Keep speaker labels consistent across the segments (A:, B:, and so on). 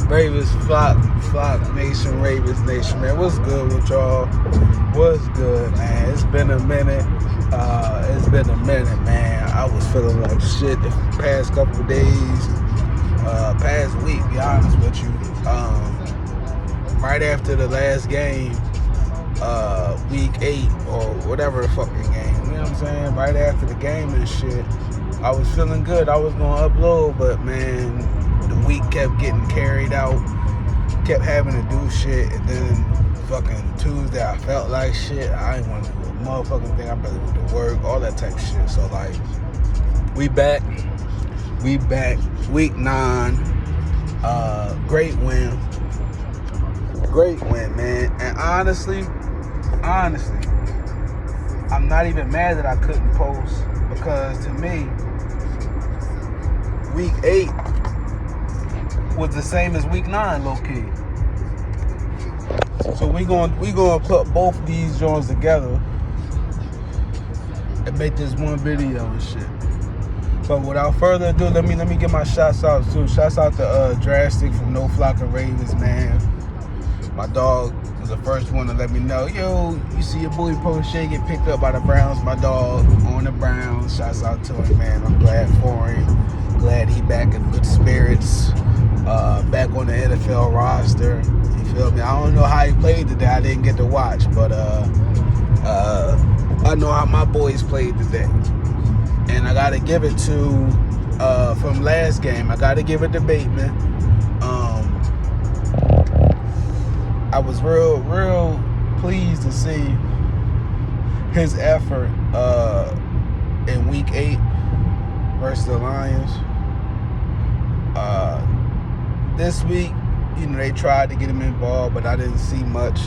A: Ravens flock nation, Ravens nation, man. What's good with y'all? What's good, man? It's been a minute. Man. I was feeling like shit the past couple of days, past week, be honest with you. Right after the last game, week 8 or whatever the fucking game, you know what I'm saying? Right after the game and shit, I was feeling good. I was gonna upload, but man, the week kept getting carried out, kept having to do shit, and then fucking Tuesday I felt like shit. I didn't want to do a motherfucking thing. I better go to work, all that type of shit. So like, we back, week 9, great win, man. And honestly, I'm not even mad that I couldn't post, because to me, week 8 was the same as week 9, low key. So we gonna put both these joints together and make this one video and shit. But without further ado, let me get my shouts out too. Shouts out to Drastic from No Flock of Ravens, man. My dog was the first one to let me know, yo, you see your boy post shit get picked up by the Browns. My dog on the Browns. Shouts out to him, man. I'm glad for him. Glad he back in good spirits. Back on the NFL roster. You feel me? I don't know how he played today. I didn't get to watch, but I know how my boys played today. And I gotta give it to from last game. I gotta give it to Bateman. I was real pleased to see his effort in week 8 versus the Lions. This week, you know, they tried to get him involved, but I didn't see much.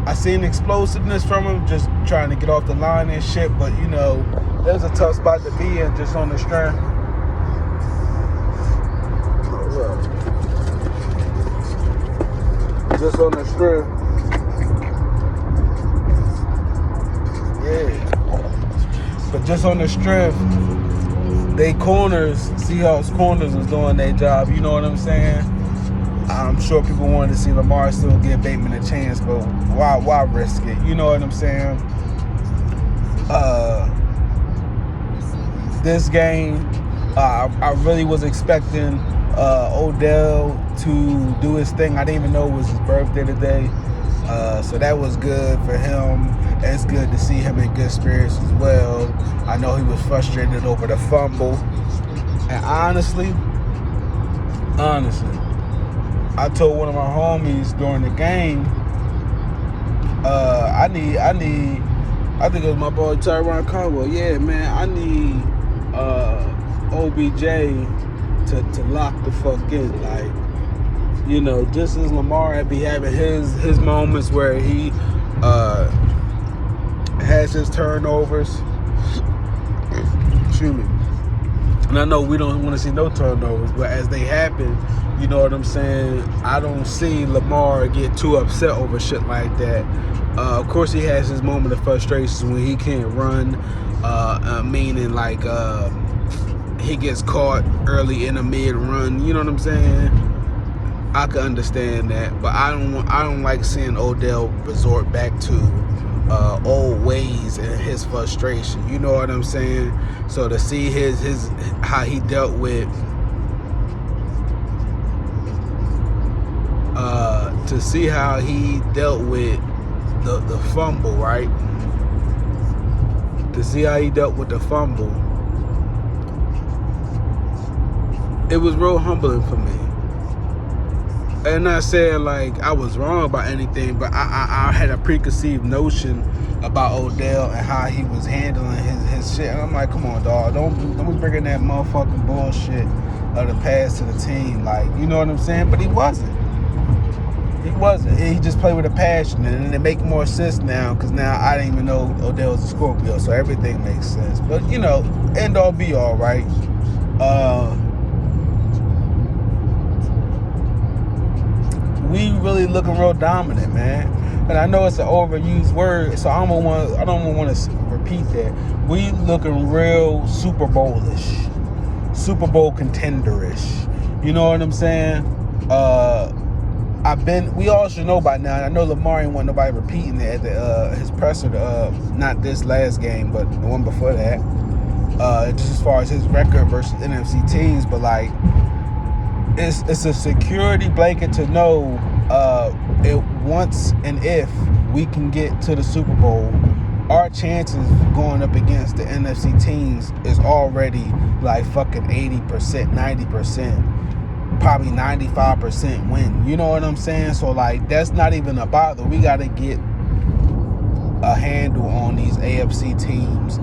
A: I seen explosiveness from him, just trying to get off the line and shit, but you know, that was a tough spot to be in just on the strength. Just on the strength. Yeah. But just on the strength, they corners, Seahawks corners was doing their job, you know what I'm saying? I'm sure people wanted to see Lamar still give Bateman a chance, but why risk it? You know what I'm saying? This game, I really was expecting Odell to do his thing. I didn't even know it was his birthday today. So that was good for him. It's good to see him in good spirits as well. I know he was frustrated over the fumble. And honestly, I told one of my homies during the game, I think it was my boy Tyron Caldwell. Yeah, man, I need OBJ to lock the fuck in. Like, you know, just as Lamar had be having his moments where he has his turnovers. Excuse me. And I know we don't want to see no turnovers, but as they happen, you know what I'm saying, I don't see Lamar get too upset over shit like that. Of course, he has his moment of frustration when he can't run, meaning like he gets caught early in a mid-run. You know what I'm saying? I can understand that, but I don't like seeing Odell resort back to old ways and his frustration. You know what I'm saying? So to see his how he dealt with the fumble, right? To see how he dealt with the fumble, it was real humbling for me. And not saying like I was wrong about anything, but I had a preconceived notion about Odell and how he was handling his shit. And I'm like, come on, dog, don't be bringing that motherfucking bullshit of the past to the team. Like, you know what I'm saying? But he wasn't. He just played with a passion, and it makes more sense now, because now I didn't even know Odell was a Scorpio, so everything makes sense. But, you know, end all be all, right? We really looking real dominant, man. And I know it's an overused word, so I don't want to repeat that. We looking real Super Bowl-ish. Super Bowl contenderish. You know what I'm saying? We all should know by now. I know Lamar ain't want nobody repeating it at his presser, not this last game, but the one before that. Just as far as his record versus NFC teams, but like, it's a security blanket to know once and if we can get to the Super Bowl, our chances going up against the NFC teams is already like fucking 80%, 90%, probably 95% win. You know what I'm saying? So like, that's not even a bother. We got to get a handle on these AFC teams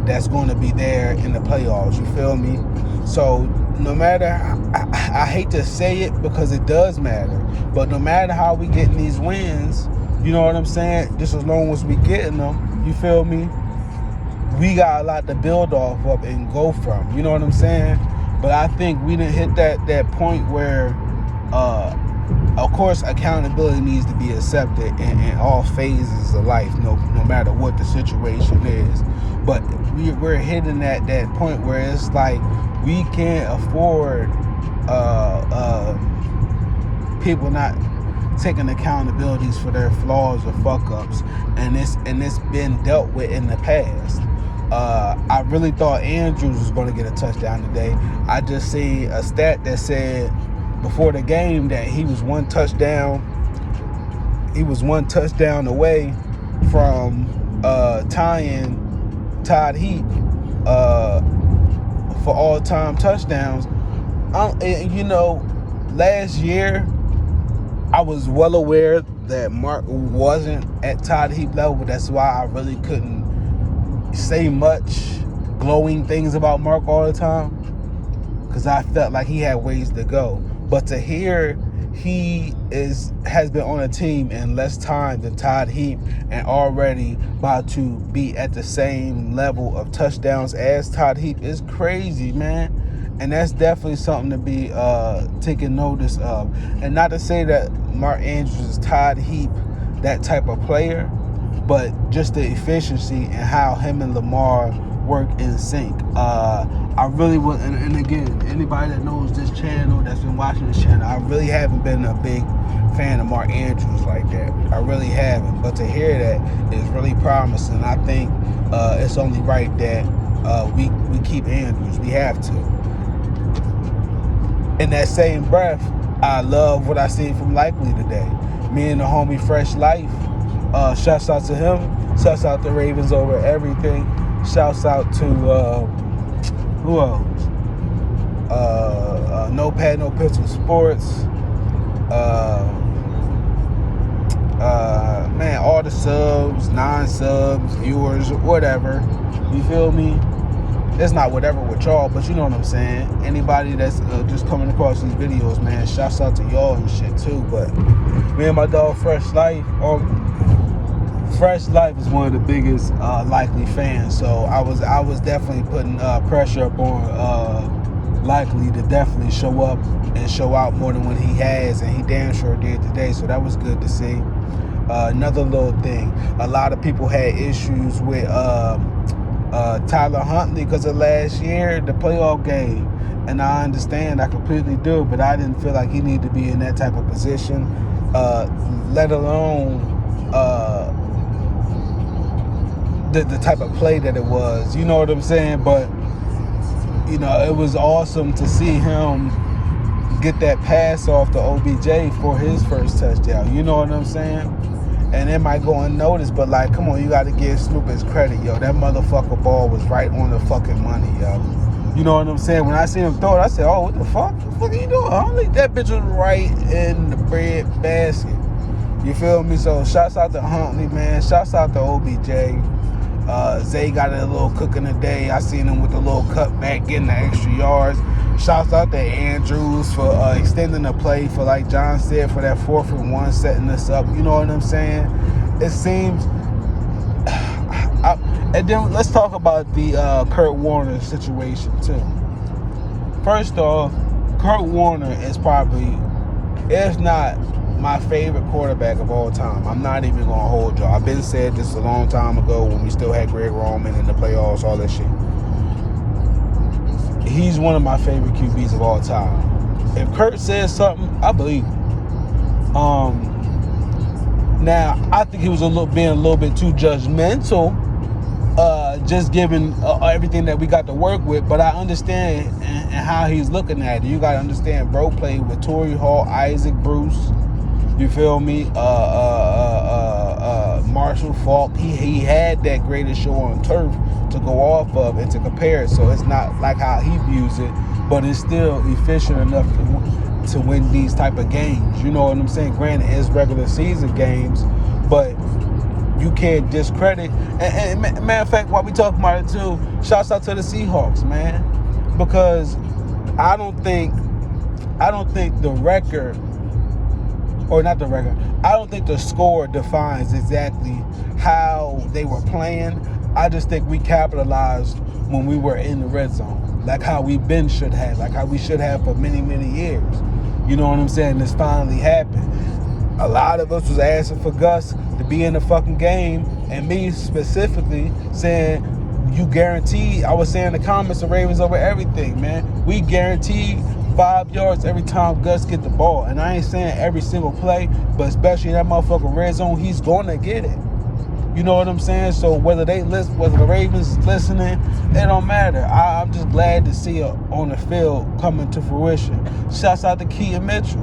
A: that's going to be there in the playoffs. You feel me? So no matter, I hate to say it because it does matter, but no matter how we getting these wins, you know what I'm saying? Just as long as we getting them, you feel me? We got a lot to build off of and go from. You know what I'm saying? But I think we didn't hit that point where, of course, accountability needs to be accepted in all phases of life, no matter what the situation is. But we're hitting that point where it's like we can't afford people not taking accountabilities for their flaws or fuck ups, and it's been dealt with in the past. I really thought Andrews was going to get a touchdown today. I just seen a stat that said before the game that he was one touchdown away from tying Todd Heap for all-time touchdowns. Last year I was well aware that Mark wasn't at Todd Heap level, but that's why I really couldn't say much glowing things about Mark all the time, because I felt like he had ways to go. But to hear he has been on a team in less time than Todd Heap and already about to be at the same level of touchdowns as Todd Heap is crazy, man. And that's definitely something to be taking notice of. And not to say that Mark Andrews is Todd Heap, that type of player, but just the efficiency and how him and Lamar work in sync. I really would, and again, anybody that knows this channel, that's been watching this channel, I really haven't been a big fan of Mark Andrews like that. I really haven't. But to hear that is really promising. I think it's only right that we keep Andrews. We have to. In that same breath, I love what I see from Likely today. Me and the homie Fresh Life. Shouts out to him. Shouts out to Ravens over everything. Shouts out to who else? No Pad, No Pistol Sports. Man, all the subs, non-subs, viewers, whatever. You feel me? It's not whatever with y'all, but you know what I'm saying. Anybody that's just coming across these videos, man, shouts out to y'all and shit too. But me and my dog Fresh Life, Fresh Life is one of the biggest Likely fans. So I was definitely putting pressure upon Likely to definitely show up and show out more than what he has, and he damn sure did today. So that was good to see. Another little thing, a lot of people had issues with Tyler Huntley because of last year, the playoff game. And I understand, I completely do, but I didn't feel like he needed to be in that type of position, let alone the type of play that it was. You know what I'm saying? But, you know, it was awesome to see him get that pass off to OBJ for his first touchdown. You know what I'm saying? And it might go unnoticed, but like, come on, you got to give Snoop his credit, yo. That motherfucker ball was right on the fucking money, yo. You know what I'm saying? When I seen him throw it, I said, oh, what the fuck? What the fuck are you doing? I don't think that bitch was right in the bread basket. You feel me? So shouts out to Huntley, man. Shouts out to OBJ. Zay got a little cooking today. I seen him with a little cutback, getting the extra yards. Shouts out to Andrews for extending the play, for, like John said, for that 4th and 1, setting us up. You know what I'm saying? It seems... and then let's talk about the Kurt Warner situation, too. First off, Kurt Warner is probably, if not my favorite quarterback of all time. I'm not even going to hold y'all. I've been said this a long time ago when we still had Greg Roman in the playoffs, all that shit. he's one of my favorite QBs of all time. If Kurt says something, I believe him. Now, I think he was being a little bit too judgmental, just given everything that we got to work with. But I understand and how he's looking at it. You got to understand, bro played with Torrey Hall, Isaac Bruce. You feel me? Marshall Faulk. He had that greatest show on turf to go off of and to compare it. So it's not like how he views it, but it's still efficient enough to win these type of games. You know what I'm saying? Granted, it's regular season games, but you can't discredit. And matter of fact, while we talking about it too, shouts out to the Seahawks, man, because I don't think the record, or not the record, I don't think the score defines exactly how they were playing. I just think we capitalized when we were in the red zone, like how we should have for many, many years. You know what I'm saying? This finally happened. A lot of us was asking for Gus to be in the fucking game, and me specifically saying, you guaranteed, I was saying in the comments, the Ravens over everything, man. We guaranteed 5 yards every time Gus get the ball. And I ain't saying every single play, but especially in that motherfucking red zone, he's going to get it. You know what I'm saying? So whether the Ravens listening, it don't matter. I'm just glad to see it on the field coming to fruition. Shouts out to Keaton Mitchell.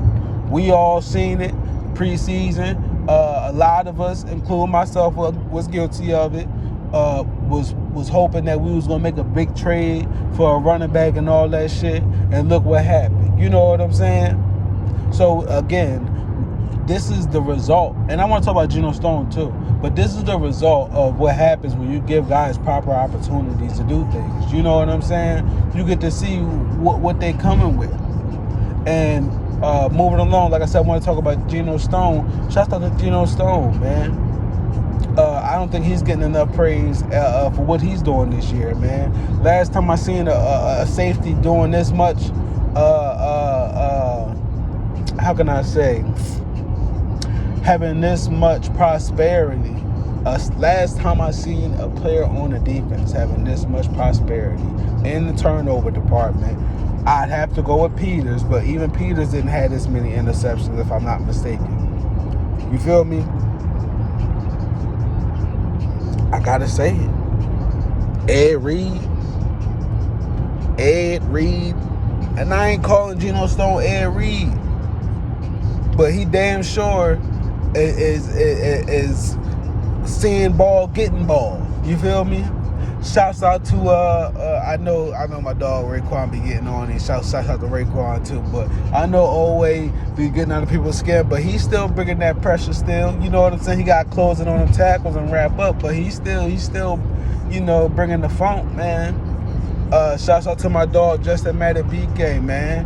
A: We all seen it preseason. A lot of us, including myself, was guilty of it. Was hoping that we was gonna make a big trade for a running back and all that shit, and look what happened. You know what I'm saying? So again, this is the result, and I want to talk about Geno Stone too, but this is the result of what happens when you give guys proper opportunities to do things. You know what I'm saying? You get to see what they coming with. And moving along, like I said, I want to talk about Geno Stone. Shout out to Geno Stone, man. I don't think he's getting enough praise for what he's doing this year, man. Last time I seen a safety doing this much, how can I say, having this much prosperity. Last time I seen a player on the defense having this much prosperity in the turnover department, I'd have to go with Peters, but even Peters didn't have this many interceptions, if I'm not mistaken. You feel me? I gotta say it. Ed Reed, and I ain't calling Geno Stone Ed Reed, but he damn sure is seeing ball, getting ball. You feel me? Shouts out to I know my dog Raekwon be getting on it. Shouts out to Raekwon too, but I know Oway be getting under people's skin, but he's still bringing that pressure still. You know what I'm saying? He got closing on them tackles and wrap up, but he's still bringing the funk, man. Shouts out to my dog Justin Madabeast, man.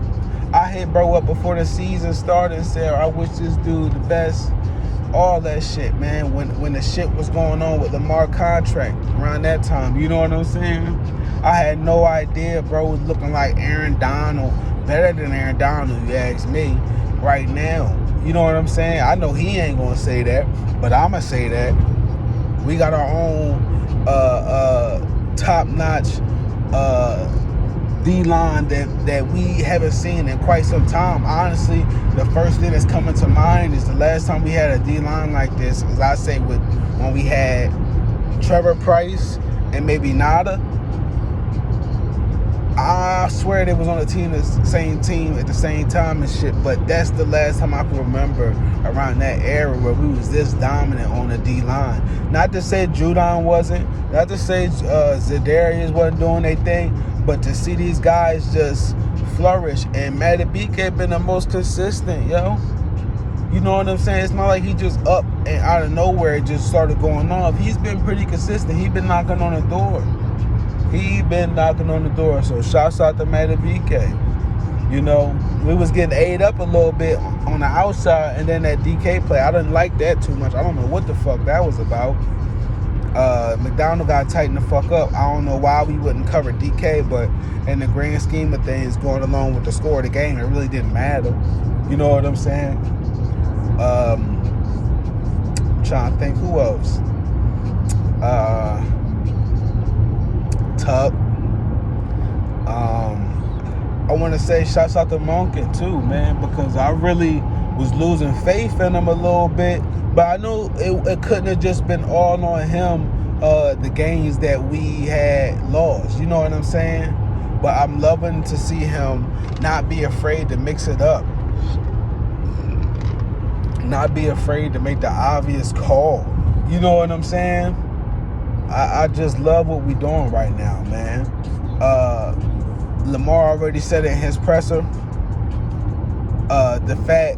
A: I hit bro up before the season started and said, I wish this dude the best. All that shit, man. When the shit was going on with Lamar contract around that time, you know what I'm saying? I had no idea bro was looking like Aaron Donald, better than Aaron Donald, you ask me, right now. You know what I'm saying? I know he ain't gonna say that, but I'ma say that. We got our own top-notch D-line that we haven't seen in quite some time. Honestly, the first thing that's coming to mind is the last time we had a D-line like this, as I say, when we had Trevor Price and maybe Nada. I swear they was on the same team at the same time and shit, but that's the last time I can remember around that era where we was this dominant on the D-line. Not to say Judon wasn't, not to say Za'Darius wasn't doing their thing, but to see these guys just flourish. And Madabeast had been the most consistent, yo. You know what I'm saying? It's not like he just up and out of nowhere just started going off. He's been pretty consistent. He's been knocking on the door. So shouts out to Madabeast. You know, we was getting ate up a little bit on the outside, and then that DK play, I didn't like that too much. I don't know what the fuck that was about. McDonald got to tighten the fuck up. I don't know why we wouldn't cover DK, but in the grand scheme of things, going along with the score of the game, it really didn't matter. You know what I'm saying? I'm trying to think who else. Tuck. I want to say shouts out to Monken too, man, because I really was losing faith in him a little bit. But I knew it couldn't have just been all on him, the games that we had lost. You know what I'm saying? But I'm loving to see him not be afraid to mix it up. Not be afraid to make the obvious call. You know what I'm saying? I just love what we're doing right now, man. Lamar already said it in his presser. The fact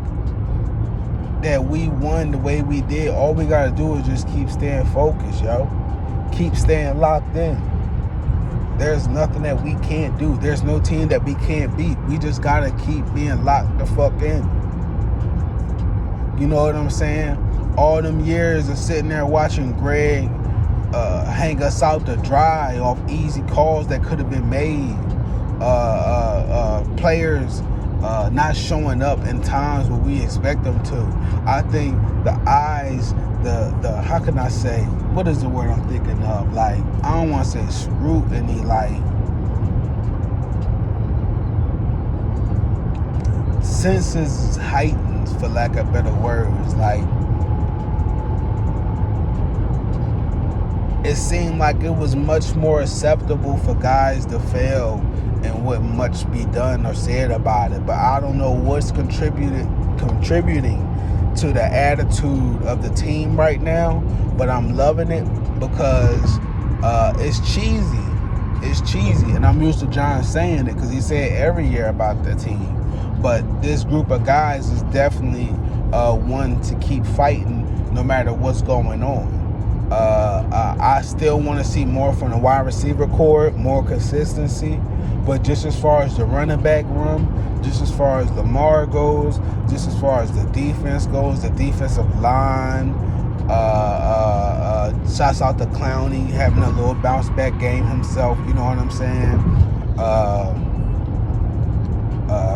A: that we won the way we did, all we gotta do is just keep staying focused, yo. Keep staying locked in. There's nothing that we can't do. There's no team that we can't beat. We just gotta keep being locked the fuck in. You know what I'm saying? All them years of sitting there watching Greg hang us out to dry off easy calls that could have been made. Players not showing up in times where we expect them to. I think the eyes, the how can I say, what is the word I'm thinking of? Like, I don't want to say scrutiny, like senses heightened, for lack of better words. Like, it seemed like it was much more acceptable for guys to fail and wouldn't much be done or said about it. But I don't know what's contributing to the attitude of the team right now. But I'm loving it because it's cheesy. It's cheesy. And I'm used to John saying it because he said every year about the team. But this group of guys is definitely one to keep fighting no matter what's going on. I still want to see more from the wide receiver core, more consistency. But just as far as the running back room, just as far as Lamar goes, just as far as the defense goes, the defensive line, shouts out to Clowney having a little bounce back game himself. You know what I'm saying?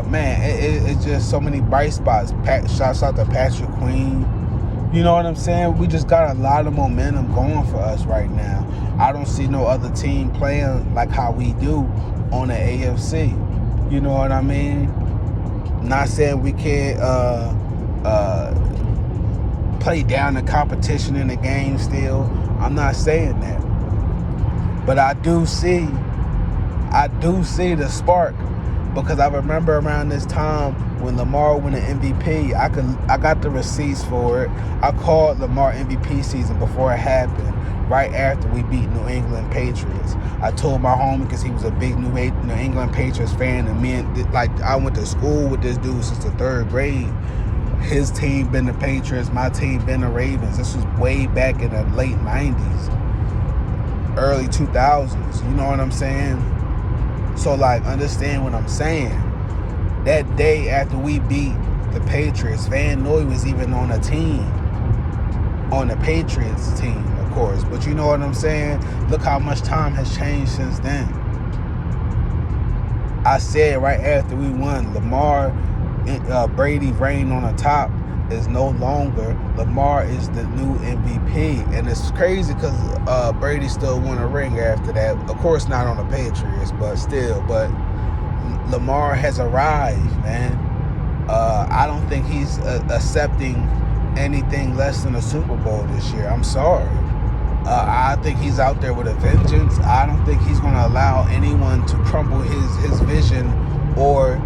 A: Man, it's just so many bright spots. Shouts out to Patrick Queen. You know what I'm saying? We just got a lot of momentum going for us right now. I don't see no other team playing like how we do on the AFC. You know what I mean? Not saying we can't play down the competition in the game still. I'm not saying that. But I do see the spark, because I remember around this time when Lamar won the MVP, I got the receipts for it. I called Lamar MVP season before it happened, right after we beat New England Patriots. I told my homie, because he was a big New England Patriots fan, and me and I went to school with this dude since the 3rd grade. His team been the Patriots, my team been the Ravens. This was way back in the late 90s, early 2000s. You know what I'm saying? So, like, understand what I'm saying. That day after we beat the Patriots, Van Noy was even on a team, on the Patriots team, of course. But you know what I'm saying? Look how much time has changed since then. I said right after we won, Lamar, Brady reign on the top is no longer. Lamar is the new MVP. And it's crazy because Brady still won a ring after that. Of course, not on the Patriots, but still. But Lamar has arrived, man. I don't think he's accepting anything less than a Super Bowl this year. I'm sorry. I think he's out there with a vengeance. I don't think he's going to allow anyone to crumble his vision, or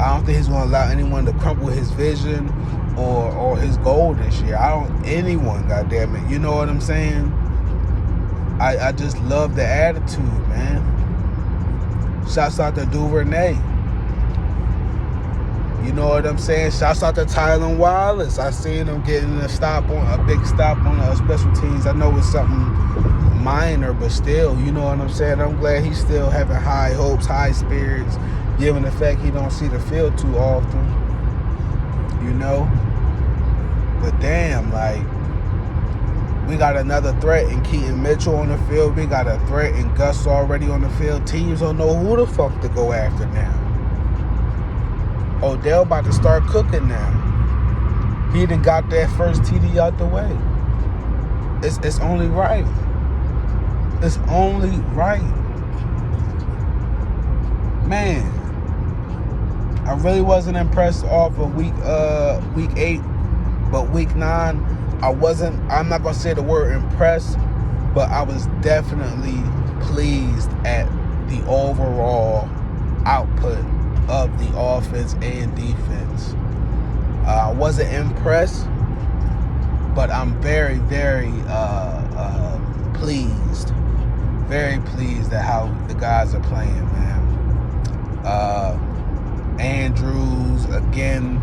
A: I don't think he's going to allow anyone to crumble his vision or his goal this year. Anyone, goddammit. You know what I'm saying? I just love the attitude, man. Shouts out to Duvernay. You know what I'm saying? Shouts out to Tylan Wallace. I seen him getting a big stop on special teams. I know it's something minor, but still, you know what I'm saying? I'm glad he's still having high hopes, high spirits, given the fact he don't see the field too often. You know? But damn, like, we got another threat in Keaton Mitchell on the field. We got a threat in Gus already on the field. Teams don't know who the fuck to go after now. Odell about to start cooking now. He done got that first TD out the way. It's only right. It's only right. man, I really wasn't impressed off of week 8, but week 9, I'm not gonna say the word impressed, but I was definitely pleased at the overall output of the offense and defense. I wasn't impressed, but I'm very, very pleased. Very pleased at how the guys are playing, man. Andrews, again,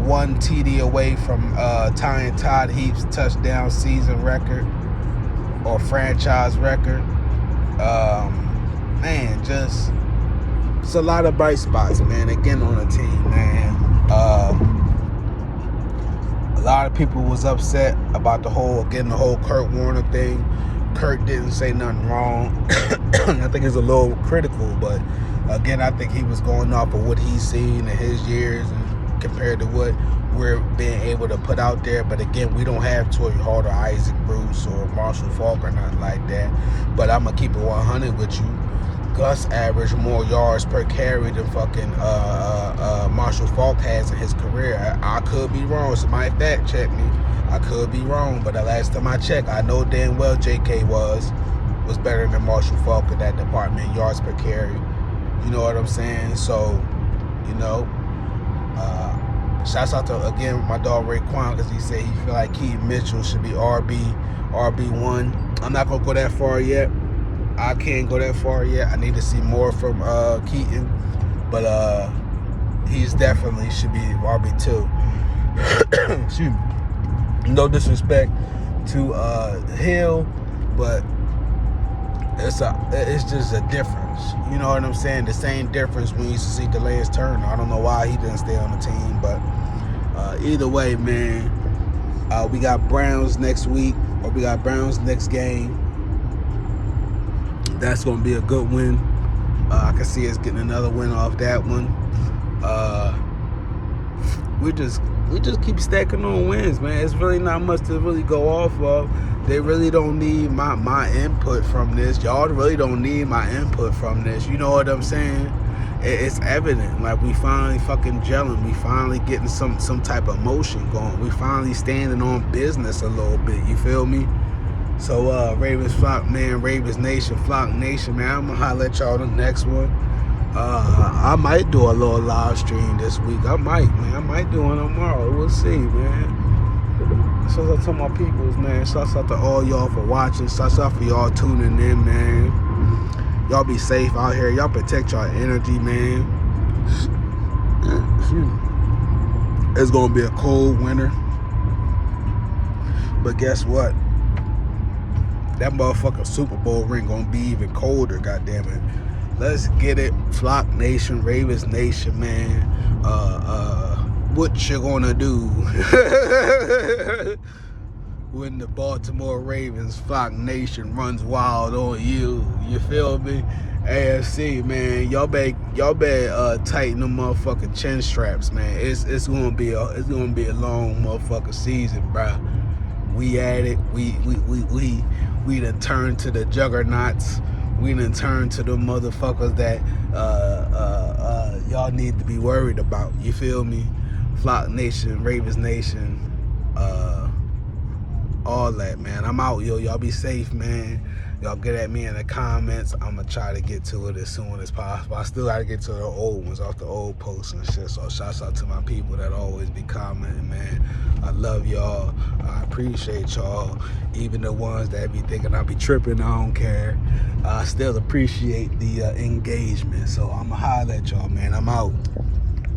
A: 1 TD away from tying Todd Heap's touchdown season record or franchise record. Man, just it's a lot of bright spots, man. Again, on the team, man. A lot of people was upset about the whole Kurt Warner thing. Kurt didn't say nothing wrong. I think it's a little critical, but again, I think he was going off of what he's seen in his years and compared to what we're being able to put out there. But again, we don't have Torrey Hart or Isaac Bruce or Marshall Faulk or nothing like that. But I'm going to keep it 100 with you. Gus averaged more yards per carry than fucking Marshall Faulk has in his career. I could be wrong. Somebody fact check me. I could be wrong, but the last time I checked, I know damn well JK was better than Marshall Faulk in that department, yards per carry. You know what I'm saying? So, you know, shouts out to, again, my dog Raekwon, because he said he feel like Keaton Mitchell should be RB1. I'm not going to go that far yet. I can't go that far yet. I need to see more from Keaton, but he's definitely should be RB2. Excuse me. No disrespect to Hill, but it's just a difference. You know what I'm saying? The same difference when you used to see Delance Turner. I don't know why he didn't stay on the team, but either way, man, we got Browns next week, or we got Browns next game. That's going to be a good win. I can see us getting another win off that one. We just keep stacking on wins, man. It's really not much to really go off of. They really don't need my input from this. Y'all really don't need my input from this. You know what I'm saying? It's evident. Like, we finally fucking gelling. We finally getting some type of motion going. We finally standing on business a little bit. You feel me? So, Ravens Flock, man, Ravens Nation, Flock Nation, man, I'm going to holler at y'all the next one. I might do a little live stream this week. I might do one tomorrow. We'll see, man. Shouts out to my peoples, man. Shouts out to all y'all for watching. Shouts out for y'all tuning in, man. Y'all be safe out here. Y'all protect y'all energy, man. It's going to be a cold winter. But guess what? That motherfucking Super Bowl ring gonna be even colder, goddammit. Let's get it, Flock Nation, Ravens Nation, man. What you gonna do when the Baltimore Ravens Flock Nation runs wild on you? You feel me? AFC, man, y'all better tighten them motherfucking chin straps, man. It's gonna be a long motherfucking season, bruh. We at it. We done turned to the juggernauts. We done turned to the motherfuckers that y'all need to be worried about. You feel me? Flock Nation, Ravens Nation, all that, man. I'm out, yo. Y'all be safe, man. Y'all get at me in the comments. I'm going to try to get to it as soon as possible. I still got to get to the old ones off the old posts and shit. So shouts out to my people that always be commenting, man. I love y'all. I appreciate y'all. Even the ones that be thinking I be tripping, I don't care. I still appreciate the engagement. So I'm going to holler at y'all, man. I'm out.